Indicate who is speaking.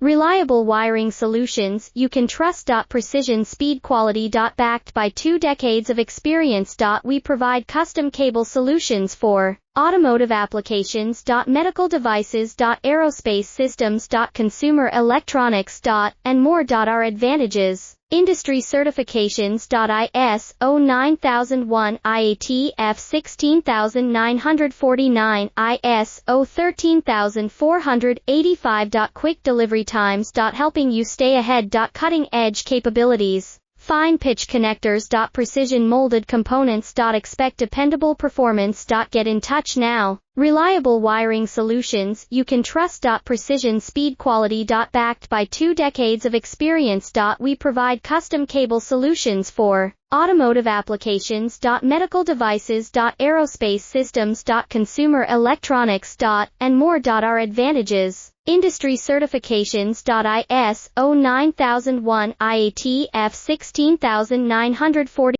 Speaker 1: Reliable wiring solutions you can trust. Precision speed quality. Backed by 2 decades of experience. We provide custom cable solutions for automotive applications. Medical devices. Aerospace systems. Consumer electronics. And more. Our advantages: industry certifications. ISO 9001, IATF 16949, ISO 13485. Quick delivery times. Helping you stay ahead. Cutting edge capabilities: fine pitch connectors. Precision molded components. Expect dependable performance. Get in touch now. Reliable wiring solutions you can trust. Precision speed quality. Backed by 2 decades of experience. We provide custom cable solutions for automotive applications. Medical devices. Aerospace systems. Consumer electronics. And more. Our advantages: industry certifications. ISO 9001, IATF 16940.